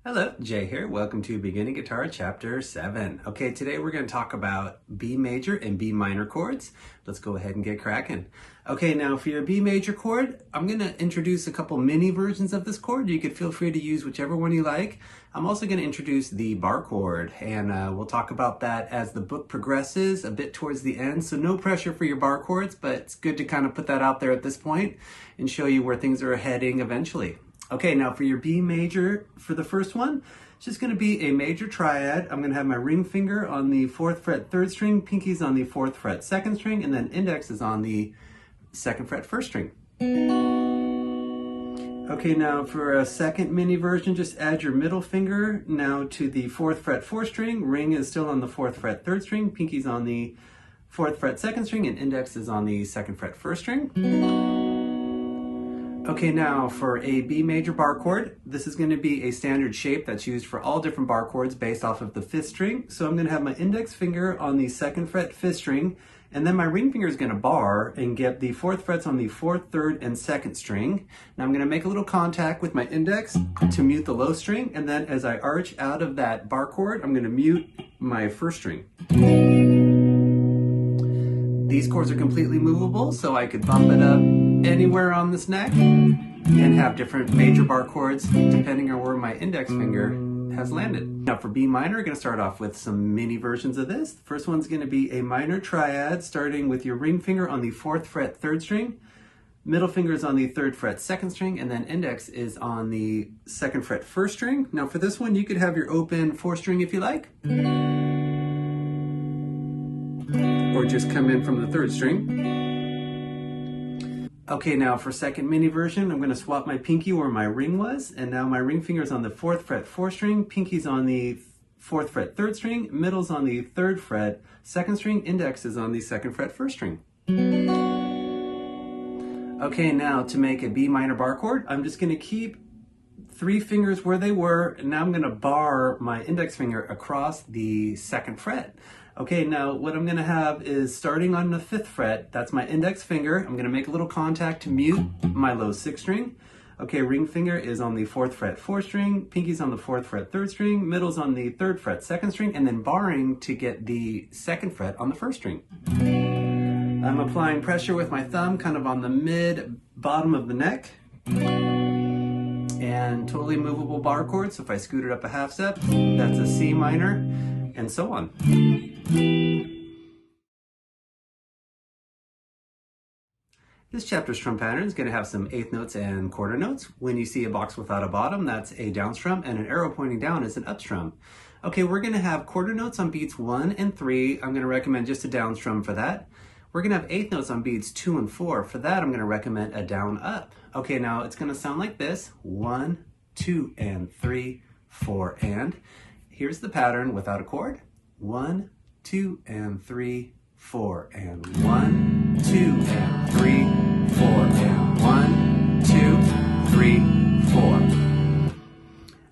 Hello, Jay here. Welcome to Beginning Guitar Chapter 7. Okay, today we're going to talk about B major and B minor chords. Let's go ahead and get cracking. Okay, now for your B major chord, I'm going to introduce a couple mini versions of this chord. You could feel free to use whichever one you like. I'm also going to introduce the bar chord, and we'll talk about that as the book progresses a bit towards the end. So no pressure for your bar chords, but it's good to kind of put that out there at this point and show you where things are heading eventually. Okay, now for your B major, for the first one, it's just going to be a major triad. I'm going to have my ring finger on the 4th fret 3rd string, pinky's on the 4th fret 2nd string, and then index is on the 2nd fret 1st string. Okay, now for a second mini version, just add your middle finger now to the 4th fret 4th string, ring is still on the 4th fret 3rd string, pinky's on the 4th fret 2nd string, and index is on the 2nd fret 1st string. Okay, now for a B major bar chord, this is going to be a standard shape that's used for all different bar chords based off of the 5th string. So I'm going to have my index finger on the 2nd fret 5th string, and then my ring finger is going to bar and get the 4th frets on the 4th, 3rd, and 2nd string. Now I'm going to make a little contact with my index to mute the low string, and then as I arch out of that bar chord, I'm going to mute my 1st string. These chords are completely movable, so I could bump it up anywhere on this neck and have different major bar chords depending on where my index finger has landed. Now for B minor, we're going to start off with some mini versions of this. The first one's going to be a minor triad, starting with your ring finger on the 4th fret 3rd string, middle finger is on the 3rd fret 2nd string, and then index is on the 2nd fret 1st string. Now for this one, you could have your open 4th string if you like, or just come in from the 3rd string. Okay, now for second mini version, I'm going to swap my pinky where my ring was, and now my ring finger is on the 4th fret 4th string, pinky's on the 4th fret 3rd string, middle's on the 3rd fret 2nd string, index is on the 2nd fret 1st string. Okay, now to make a B minor bar chord, I'm just going to keep 3 fingers where they were, and now I'm going to bar my index finger across the 2nd fret. Okay, now what I'm going to have is starting on the 5th fret, that's my index finger. I'm going to make a little contact to mute my low 6th string. Okay, ring finger is on the 4th fret 4th string, pinky's on the 4th fret 3rd string, middle's on the 3rd fret 2nd string, and then barring to get the 2nd fret on the 1st string. I'm applying pressure with my thumb kind of on the mid bottom of the neck. And totally movable bar chord, so if I scoot it up a half step, that's a C minor, and so on. This chapter's strum pattern is going to have some 8th notes and quarter notes. When you see a box without a bottom, that's a down strum, and an arrow pointing down is an up strum. Okay, we're going to have quarter notes on beats 1 and 3. I'm going to recommend just a down strum for that. We're going to have 8th notes on beats 2 and 4. For that, I'm going to recommend a down up. Okay, now it's going to sound like this. 1, 2, and 3, 4, and. Here's the pattern without a chord. 1, 2, and 3, 4, and 1, 2, and 3, 4, and 1, 2, 3,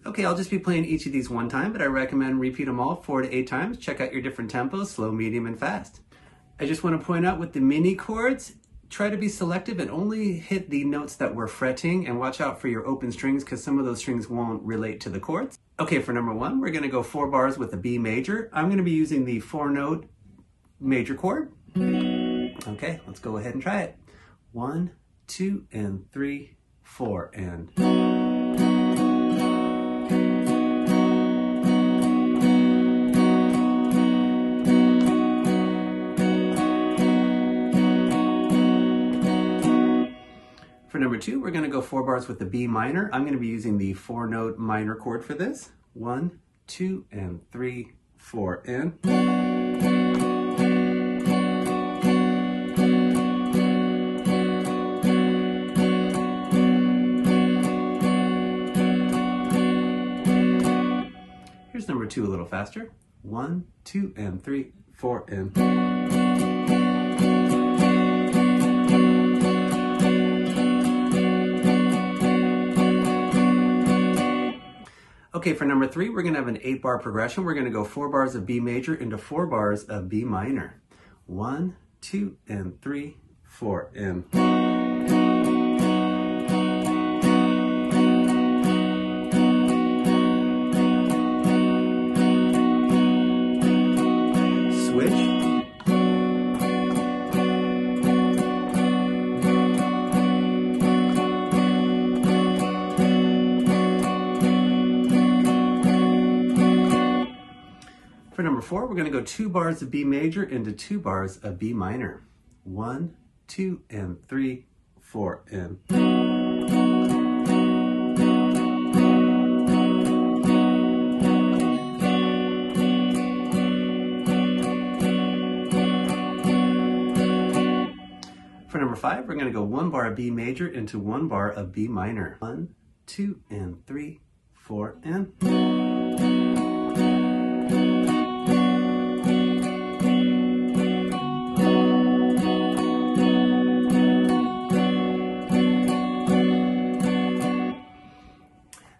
4. Okay, I'll just be playing each of these one time, but I recommend repeat them all 4 to 8 times. Check out your different tempos, slow, medium, and fast. I just want to point out with the mini chords, try to be selective and only hit the notes that we're fretting, and watch out for your open strings because some of those strings won't relate to the chords. Okay, for number 1, we're going to go 4 bars with a B major. I'm going to be using the 4-note major chord. Okay, let's go ahead and try it. 1, 2, and 3, 4, and. For number 2, we're going to go 4 bars with the B minor. I'm going to be using the 4-note minor chord for this. 1, 2, and 3, 4, and. Here's number 2 a little faster. 1, 2, and 3, 4, and. Okay, for number 3, we're going to have an 8-bar progression. We're going to go 4 bars of B major into 4 bars of B minor. 1, 2, and 3, 4, and. 4, we're going to go 2 bars of B major into 2 bars of B minor. 1, 2, and 3, 4, and... For number 5, we're going to go 1 bar of B major into 1 bar of B minor. 1, 2, and 3, 4, and...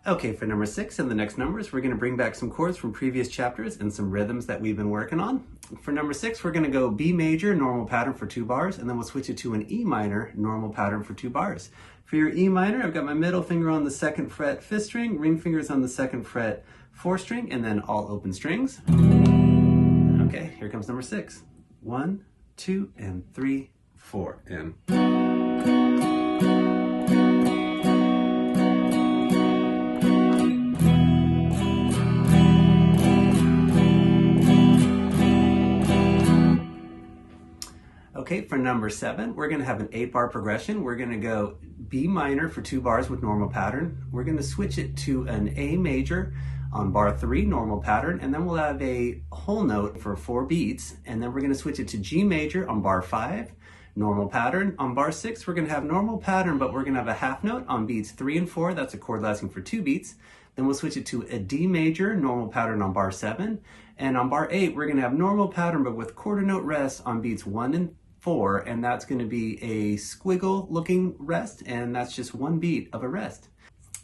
Okay, for number 6 and the next numbers, we're going to bring back some chords from previous chapters and some rhythms that we've been working on. For number 6, we're going to go B major, normal pattern for 2 bars, and then we'll switch it to an E minor, normal pattern for 2 bars. For your E minor, I've got my middle finger on the 2nd fret 5th string, ring fingers on the 2nd fret 4th string, and then all open strings. Okay, here comes number 6. 1, 2, and 3, 4, and... Okay, for number 7, we're going to have an 8-bar progression. We're going to go B minor for 2 bars with normal pattern. We're going to switch it to an A major on bar 3, normal pattern, and then we'll have a whole note for 4 beats, and then we're going to switch it to G major on bar 5, normal pattern. On bar 6, we're going to have normal pattern, but we're going to have a half note on beats 3 and 4. That's a chord lasting for 2 beats. Then we'll switch it to a D major, normal pattern on bar 7, and on bar 8, we're going to have normal pattern, but with quarter note rest on beats 1 and 4, and that's going to be a squiggle looking rest, and that's just 1 beat of a rest.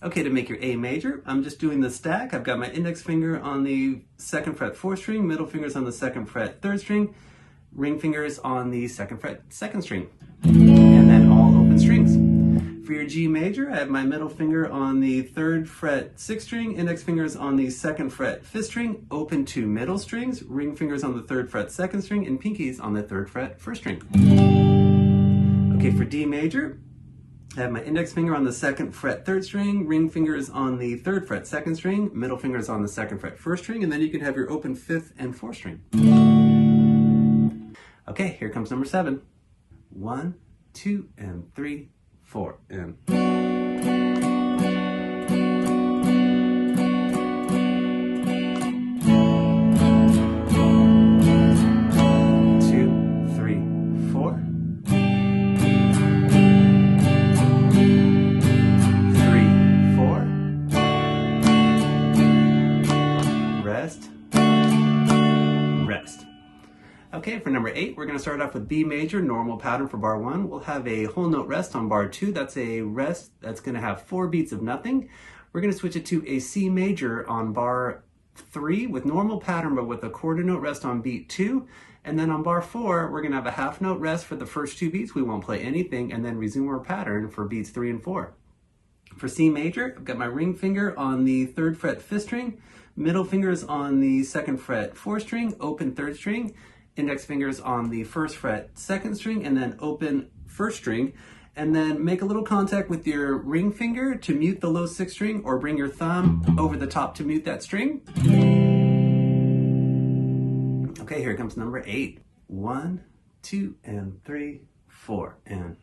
Okay, to make your A major, I'm just doing the stack. I've got my index finger on the 2nd fret 4th string, middle fingers on the 2nd fret 3rd string, ring fingers on the 2nd fret 2nd string, and then all open strings. For your G major, I have my middle finger on the 3rd fret 6th string, index fingers on the 2nd fret 5th string, open 2 middle strings, ring fingers on the 3rd fret 2nd string, and pinkies on the 3rd fret 1st string. Okay, for D major, I have my index finger on the 2nd fret 3rd string, ring fingers on the 3rd fret 2nd string, middle fingers on the 2nd fret 1st string, and then you can have your open 5th and 4th string. Okay, here comes number 7. 1, 2, and 3, 4, and... 2, 3, 4. 3, 4. Rest. Rest. Okay, for number 8, we're going to start off with B major, normal pattern for bar 1. We'll have a whole note rest on bar 2. That's a rest that's going to have 4 beats of nothing. We're going to switch it to a C major on bar 3 with normal pattern, but with a quarter note rest on beat 2. And then on bar 4, we're going to have a half note rest for the first 2 beats. We won't play anything, and then resume our pattern for beats 3 and 4. For C major, I've got my ring finger on the 3rd fret 5th string, middle fingers on the 2nd fret 4th string, open 3rd string, index fingers on the 1st fret 2nd string, and then open 1st string, and then make a little contact with your ring finger to mute the low 6th string, or bring your thumb over the top to mute that string. Okay, here comes number 8. 1, 2, and 3, 4, and...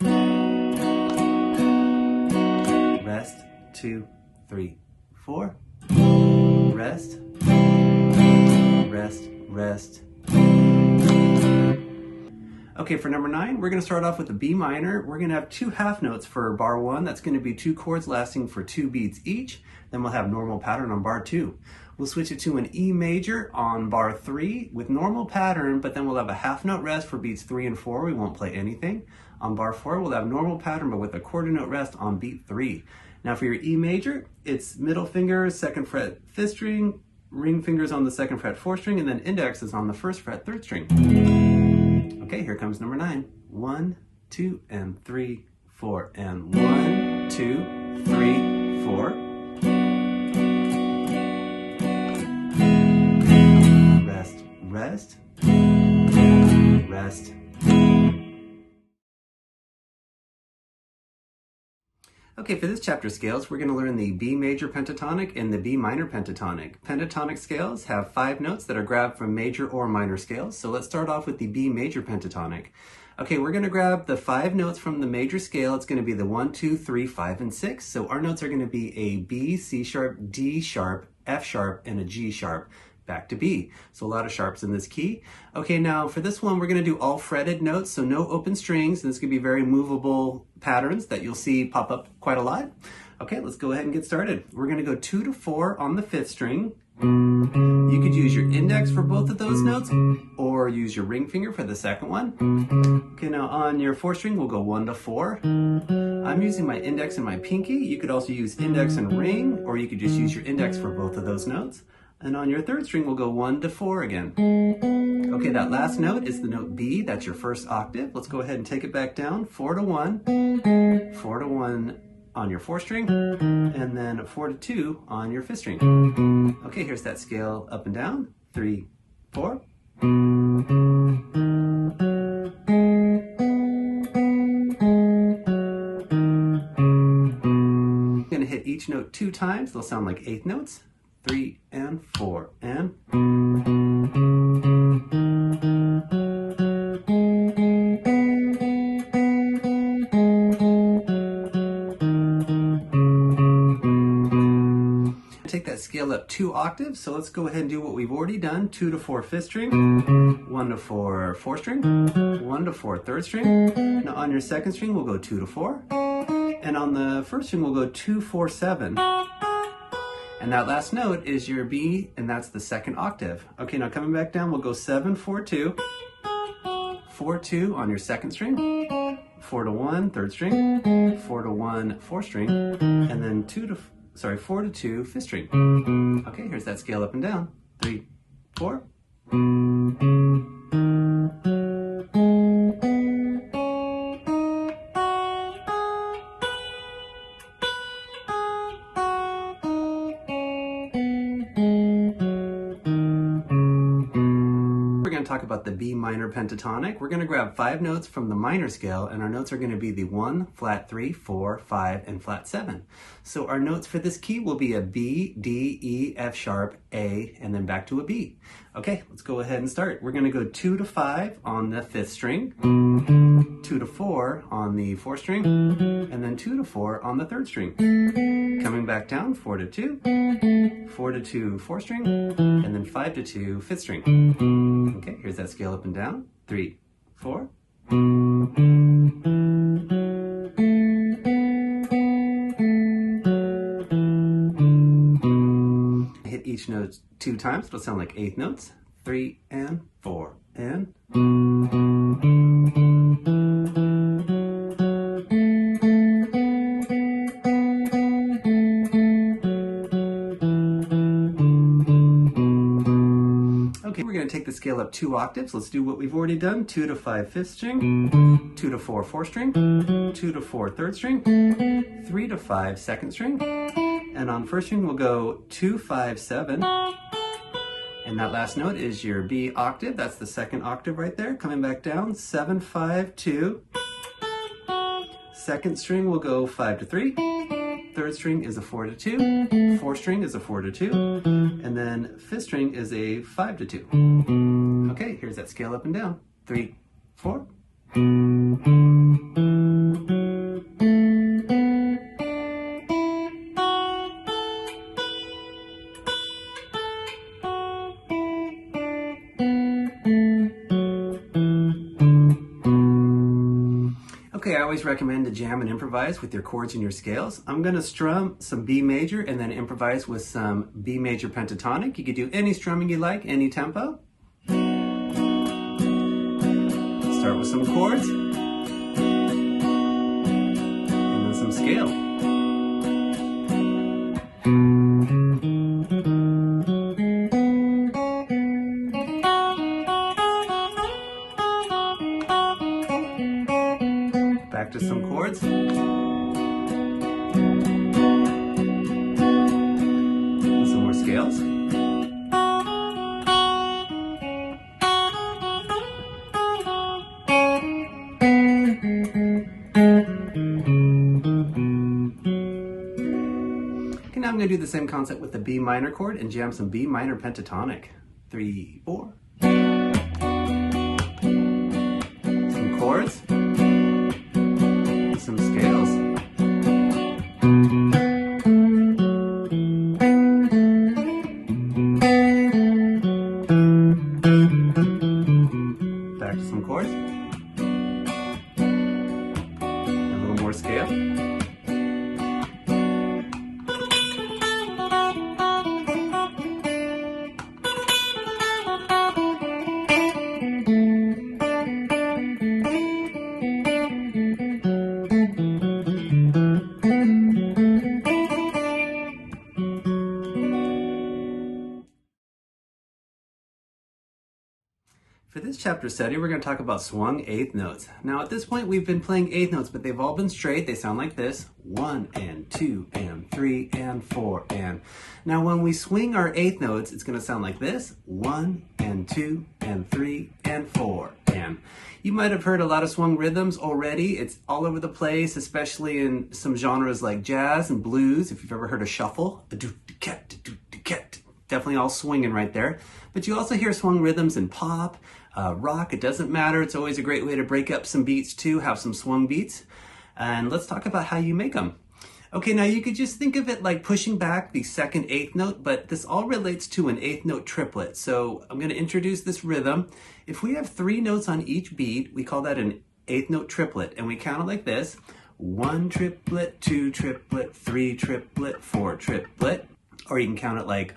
Rest, 2, 3, 4. Rest, rest, rest. Okay, for number 9, we're going to start off with a B minor. We're going to have 2 half notes for bar 1. That's going to be 2 chords lasting for 2 beats each. Then we'll have normal pattern on bar 2. We'll switch it to an E major on bar 3 with normal pattern, but then we'll have a half note rest for beats 3 and 4. We won't play anything. On bar 4, we'll have normal pattern, but with a quarter note rest on beat 3. Now for your E major, it's middle finger, 2nd fret 5th string, ring fingers on the 2nd fret 4th string, and then index is on the 1st fret 3rd string. Okay, here comes number 9. 1, 2, and 3, 4, and 1, 2, 3, 4. Rest, rest, rest. Okay, for this chapter scales, we're going to learn the B major pentatonic and the B minor pentatonic. Pentatonic scales have 5 notes that are grabbed from major or minor scales. So let's start off with the B major pentatonic. Okay, we're going to grab the 5 notes from the major scale. It's going to be the 1, 2, 3, 5, and 6. So our notes are going to be a B, C sharp, D sharp, F sharp, and a G sharp. Back to B. So a lot of sharps in this key. Okay, now for this one, we're going to do all fretted notes, so no open strings. And this could be very movable patterns that you'll see pop up quite a lot. Okay, let's go ahead and get started. We're going to go 2 to 4 on the 5th string. You could use your index for both of those notes or use your ring finger for the second one. Okay, now on your 4th string, we'll go 1 to 4. I'm using my index and my pinky. You could also use index and ring, or you could just use your index for both of those notes. And on your 3rd string, we'll go 1 to 4 again. Okay, that last note is the note B. That's your first octave. Let's go ahead and take it back down. 4 to 1, 4 to 1 on your 4th string, and then 4 to 2 on your 5th string. Okay, here's that scale up and down. 3, 4. I'm going to hit each note 2 times. They'll sound like 8th notes. 3 and 4 and. Take that scale up 2 octaves, so let's go ahead and do what we've already done. 2 to 4 5th string, 1 to 4 4th string, 1 to 4 3rd string. Now on your 2nd string we'll go 2 to 4, and on the 1st string we'll go 2 4 7. And that last note is your B, and that's the 2nd octave. Okay, now coming back down, we'll go 7 4 2, 4 2 on your 2nd string, 4 to 1 3rd string, 4 to 1 4th string, and then 4 to 2 5th string. Okay, here's that scale up and down. 3 4. Talk about the B minor pentatonic. We're going to grab 5 notes from the minor scale, and our notes are going to be the 1, flat 3, 4, 5, and flat 7. So our notes for this key will be a B, D, E, F sharp, A, and then back to a B. Okay, let's go ahead and start. We're going to go 2 to 5 on the 5th string, 2 to 4 on the 4th string, and then 2 to 4 on the 3rd string. Coming back down, 4 to 2, 4 to 2 4th string, and then 5 to 2 5th string. Okay, here's that scale up and down. 3 4. Hit each note 2 times. It'll sound like 8th notes. 3 and 4 and. Okay, we're going to take the scale up 2 octaves. Let's do what we've already done. 2 to 5 5th string, 2 to 4 4th string, 2 to 4 3rd string, 3 to 5 2nd string, and on 1st string we'll go 2 5 7, and that last note is your B octave. That's the 2nd octave right there. Coming back down, 7 5 2. 2nd string will go 5 to 3. 3rd string is a 4 to 2, 4th string is a 4 to 2, and then 5th string is a 5 to 2. Okay, here's that scale up and down. 3 4. Okay, I always recommend to jam and improvise with your chords and your scales. I'm going to strum some B major and then improvise with some B major pentatonic. You could do any strumming you like, any tempo. Start with some chords and then some scale. Back to some chords. Some more scales. now I'm going to do the same concept with the B minor chord and jam some B minor pentatonic. 3, 4. Some chords. Some scales. Back to some chords. A little more scale. For this chapter study, we're going to talk about swung eighth notes. Now at this point, we've been playing eighth notes, but they've all been straight. They sound like this: 1 and 2 and 3 and 4 and. Now when we swing our eighth notes, it's going to sound like this: 1 and 2 and 3 and 4 and. You might have heard a lot of swung rhythms already. It's all over the place, especially in some genres like jazz and blues. If you've ever heard a shuffle, definitely all swinging right there. But you also hear swung rhythms in pop, rock. It doesn't matter. It's always a great way to break up some beats too, have some swung beats. And let's talk about how you make them. Okay, now you could just think of it like pushing back the second eighth note, but this all relates to an eighth note triplet. So I'm going to introduce this rhythm. If we have 3 notes on each beat, we call that an eighth note triplet, and we count it like this: 1 triplet, 2 triplet, 3 triplet, 4 triplet. Or you can count it like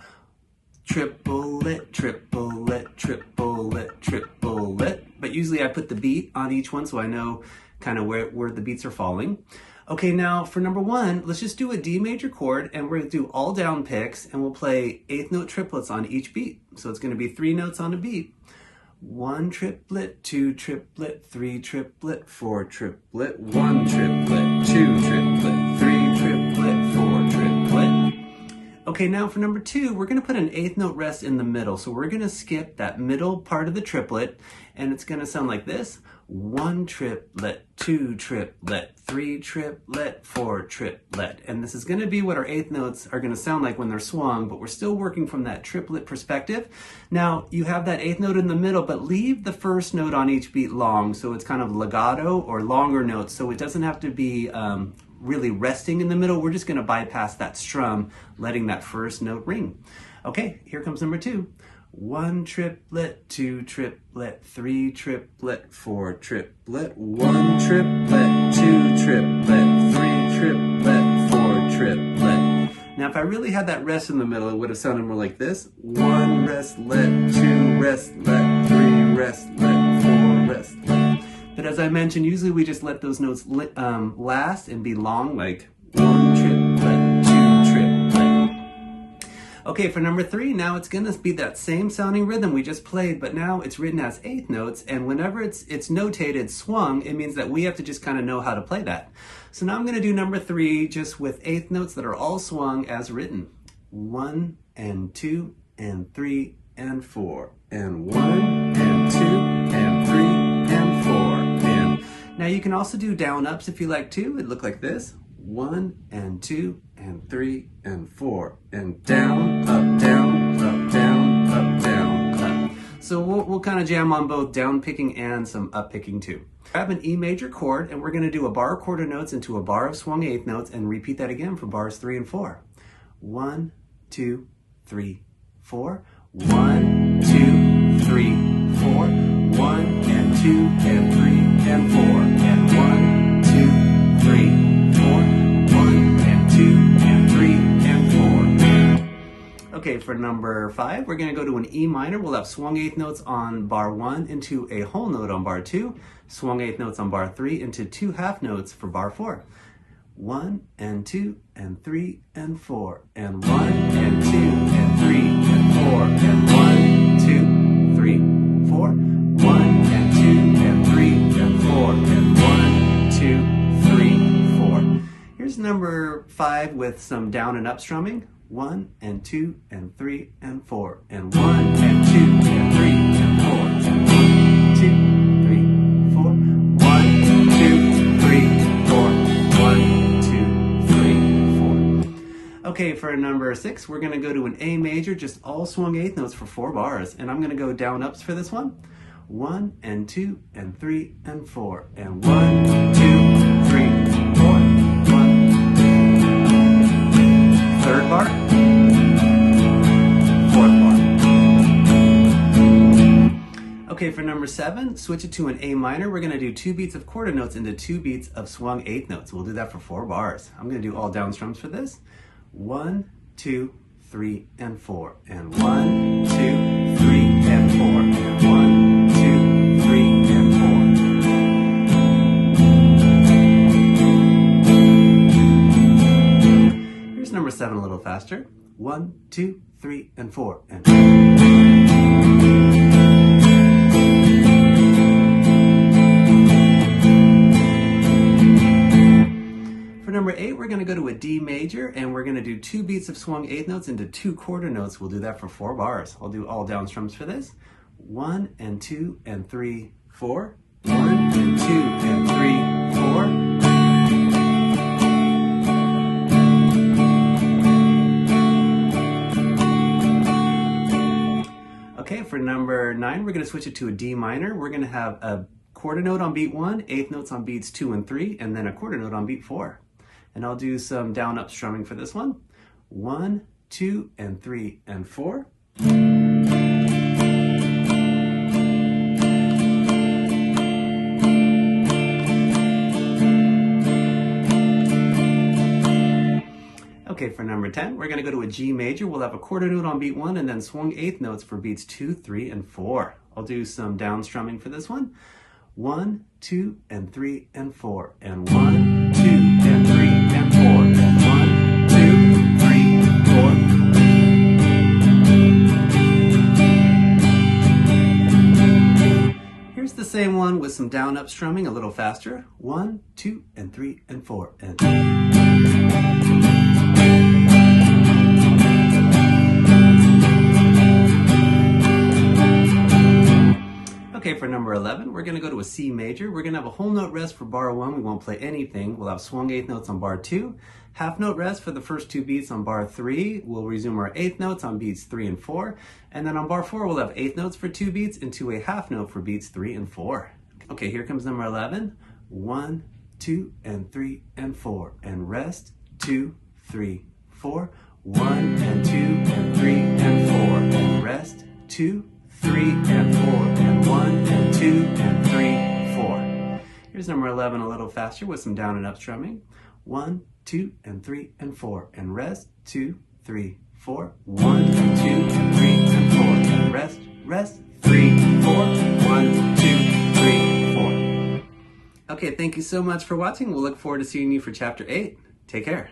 triplet, triplet, triplet, triplet. But usually I put the beat on each one so I know kind of where the beats are falling. Okay, now for number 1, let's just do a D major chord, and we're going to do all down picks, and we'll play eighth note triplets on each beat. So it's going to be 3 notes on a beat: 1 triplet, 2 triplet, 3 triplet, 4 triplet, 1 triplet, 2 triplet, 3 triplet, 4 triplet. Okay, now for number 2, we're going to put an eighth note rest in the middle. So we're going to skip that middle part of the triplet, and it's going to sound like this: 1 triplet, 2 triplet, 3 triplet, 4 triplet. And this is going to be what our eighth notes are going to sound like when they're swung, but we're still working from that triplet perspective. Now, you have that eighth note in the middle, but leave the first note on each beat long, so it's kind of legato or longer notes, so it doesn't have to be really resting in the middle. We're just going to bypass that strum, letting that first note ring. Okay, here comes number 2. 1 triplet, 2 triplet, 3 triplet, 4 triplet, 1 triplet, 2 triplet, 3 triplet, 4 triplet. Now if I really had that rest in the middle, it would have sounded more like this: 1 rest, let, 2 rest, let, 3 rest, let, 4 rest, let. But as I mentioned, usually we just let those notes last and be long, like 1 triplet, 2 triplet. Okay, for number 3, now it's going to be that same sounding rhythm we just played, but now it's written as eighth notes, and whenever it's notated swung, it means that we have to just kind of know how to play that. So now I'm going to do number 3 just with eighth notes that are all swung as written: 1 and 2 and 3 and 4 and 1 and 2 and 3 and 4 and. Now you can also do down ups if you like to. It'd look like this: 1 and 2 and 3 and 4 and down, up, down, up, down, up, down, up. So we'll kind of jam on both down picking and some up picking too. Grab an E major chord, and we're going to do a bar of quarter notes into a bar of swung eighth notes, and repeat that again for bars 3 and 4. 1, 2, 3, 4. 1, 2, 3, 4. 1 and 2 and 3 and 4 and 1, 2, 3, 4. 1 and 2 and 3 and 4. Okay, for number 5, we're going to go to an E minor. We'll have swung eighth notes on bar 1 into a whole note on bar 2, swung eighth notes on bar 3 into 2 half notes for bar 4. 1 and 2 and 3 and 4 and 1 and 2 and 3 and 4 and 1, 2, 3, 4. 1 and 2 and 3 and 4 and 1, 2, 3, 4. Here's number 5 with some down and up strumming: 1 and 2 and 3 and 4 and 1 and 2 and 3 and 4 and 1, 2, 3, 4. 1, 2, 3, 4. 1, 2, 3, 4. Okay, for number 6, we're going to go to an A major, just all swung eighth notes for 4 bars. And I'm going to go down ups for this one. 1 and 2 and 3 and 4. And 1, 2, 3, 4. 1. Third bar. Fourth bar. Okay, for number 7, switch it to an A minor. We're going to do 2 beats of quarter notes into 2 beats of swung eighth notes. We'll do that for 4 bars. I'm going to do all down strums for this. 1, 2, 3, and 4. And 1, 2, 3, and 4. And 1, 2, 3, and 4. Here's number 7 a little faster. 1, 2, 3, and 4. And for number 8, we're going to go to a D major, and we're going to do 2 beats of swung eighth notes into 2 quarter notes. We'll do that for 4 bars. I'll do all down strums for this. 1 and 2 and 3, 4. 1 and 2 and 3, 4. Okay, for number 9, we're going to switch it to a D minor. We're going to have a quarter note on beat 1, eighth notes on beats 2 and 3, and then a quarter note on beat 4. And I'll do some down up strumming for this one. 1, 2, and 3, and 4. Okay, for number 10, we're going to go to a G major. We'll have a quarter note on beat 1 and then swung eighth notes for beats 2, 3, and 4. I'll do some down strumming for this one. 1, 2, and 3, and 4. And 1, 2, and 3, and 4. And 1, 2, 3, 4. Here's the same one with some down up strumming a little faster. 1, 2, and 3, and 4. And okay, for number 11, we're going to go to a C major. We're going to have a whole note rest for bar 1. We won't play anything. We'll have swung eighth notes on bar 2. Half note rest for the first 2 beats on bar 3. We'll resume our eighth notes on beats 3 and 4. And then on bar 4, we'll have eighth notes for 2 beats into a half note for beats 3 and 4. Okay, here comes number 11. 1, 2, and 3, and 4. And rest, 2, 3, 4. 1 and 2 and 3 and 4. And rest, 2, 3, and 4. And 1 and 2 and 3, 4. Here's number 11 a little faster with some down and up strumming. 1, 2, and 3, and 4. And rest, 2, 3, 4. 1 and 2 and 3 and 4. And rest, 3, 4. 1, 2, 3, 4. Okay, thank you so much for watching. We'll look forward to seeing you for Chapter 8. Take care.